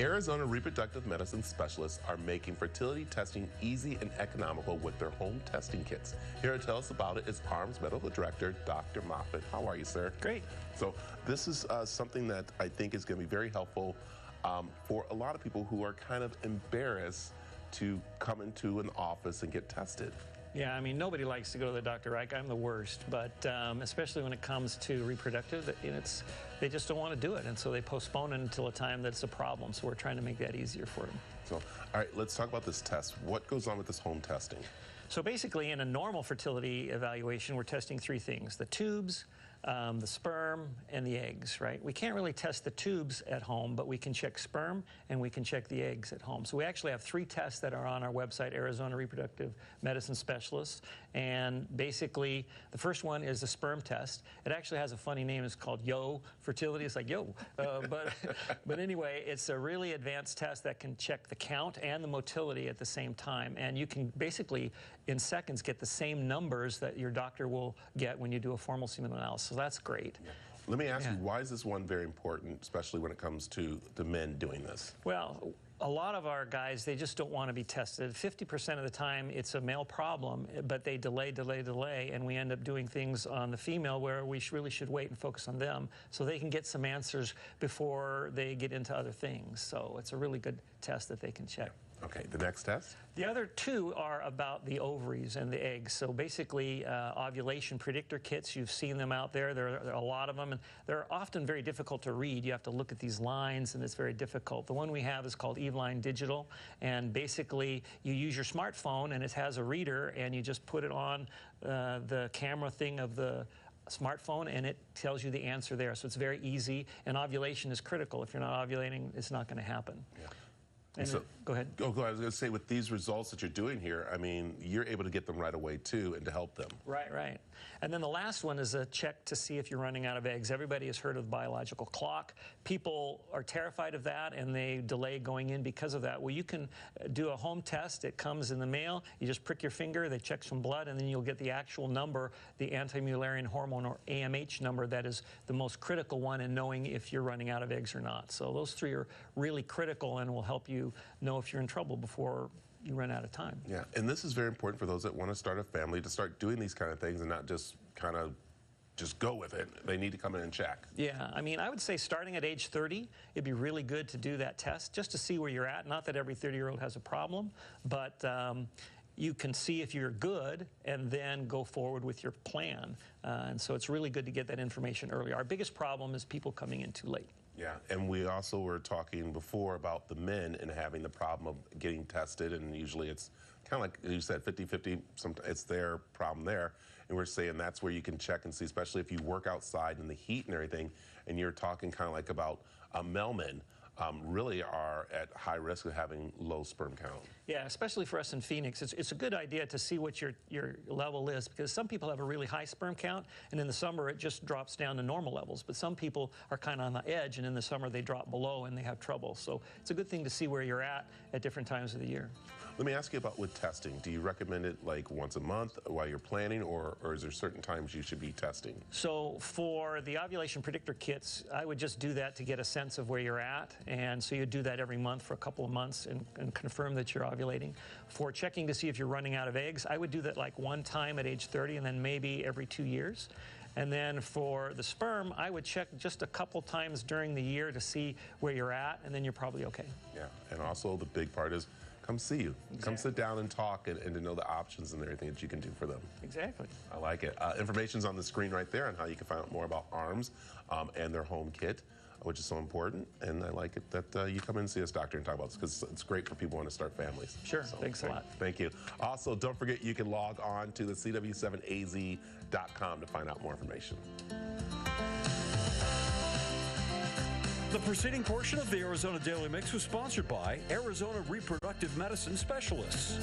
Arizona reproductive medicine specialists are making fertility testing easy and economical with their home testing kits. Here to tell us about it is ARMS Medical Director, Dr. Moffitt. How are you, sir? Great. So this is something that I think is going to be very helpful for a lot of people who are kind of embarrassed to come into an office and get tested. Yeah, I mean, nobody likes to go to the doctor, right? I'm the worst, but especially when it comes to reproductive, they just don't want to do it, and so they postpone it until a time that's a problem, so we're trying to make that easier for them. So, all right, let's talk about this test. What goes on with this home testing? So basically, in a normal fertility evaluation, we're testing three things: the tubes, the sperm, and the eggs, right? We can't really test the tubes at home, but we can check sperm and we can check the eggs at home. So we actually have three tests that are on our website, Arizona Reproductive Medicine Specialists. And basically, the first one is the sperm test. It actually has a funny name. It's called Yo Fertility. It's like, yo. But anyway, it's a really advanced test that can check the count and the motility at the same time. And you can basically, in seconds, get the same numbers that your doctor will get when you do a formal semen analysis. So that's great. Yeah. Let me ask you, why is this one very important, especially when it comes to the men doing this? Well, a lot of our guys, they just don't want to be tested. 50% of the time, it's a male problem, but they delay, and we end up doing things on the female where we really should wait and focus on them so they can get some answers before they get into other things. So it's a really good test that they can check. Okay, the next test? The other two are about the ovaries and the eggs. So basically, ovulation predictor kits, you've seen them out there. There are a lot of them, and they're often very difficult to read. You have to look at these lines, and it's very difficult. The one we have is called Eveline Digital, and basically, you use your smartphone, and it has a reader, and you just put it on the camera thing of the smartphone, and it tells you the answer there. So it's very easy, and ovulation is critical. If you're not ovulating, it's not going to happen. Yeah. And so, go ahead. I was going to say, with these results that you're doing here, I mean, you're able to get them right away, too, and to help them. Right. And then the last one is a check to see if you're running out of eggs. Everybody has heard of the biological clock. People are terrified of that, and they delay going in because of that. Well, you can do a home test. It comes in the mail. You just prick your finger. They check some blood, and then you'll get the actual number, the anti-Mullerian hormone, or AMH number, that is the most critical one in knowing if you're running out of eggs or not. So those three are really critical and will help you know if you're in trouble before you run out of time. Yeah, and this is very important for those that want to start a family, to start doing these kind of things and not just kind of just go with it. They need to come in and check. Yeah, I mean, I would say starting at age 30, it'd be really good to do that test just to see where you're at. Not that every 30-year-old has a problem, but you can see if you're good and then go forward with your plan. And so it's really good to get that information early. Our biggest problem is people coming in too late. Yeah, and we also were talking before about the men and having the problem of getting tested, and usually it's kind of like you said, 50-50, it's their problem there. And we're saying that's where you can check and see, especially if you work outside in the heat and everything, and you're talking kind of like about male men really are at high risk of having low sperm count. Yeah, especially for us in Phoenix, it's a good idea to see what your level is, because some people have a really high sperm count, and in the summer it just drops down to normal levels. But some people are kind of on the edge, and in the summer they drop below and they have trouble. So it's a good thing to see where you're at different times of the year. Let me ask you about with testing. Do you recommend it like once a month while you're planning, or is there certain times you should be testing? So for the ovulation predictor kits, I would just do that to get a sense of where you're at. And so you do that every month for a couple of months and confirm that you're ovulating. For checking to see if you're running out of eggs, I would do that like one time at age 30 and then maybe every 2 years. And then for the sperm, I would check just a couple times during the year to see where you're at, and then you're probably okay. Yeah, and also the big part is come see you. Exactly. Come sit down and talk and to know the options and everything that you can do for them. Exactly. I like it. Information's on the screen right there on how you can find out more about ARMS and their home kit, which is so important. And I like it that you come in and see us, doctor, and talk about this, because it's great for people who want to start families. Sure. So, thanks a lot. Thank you. Also, don't forget you can log on to the CW7AZ.com to find out more information. The preceding portion of the Arizona Daily Mix was sponsored by Arizona Reproductive Medicine Specialists.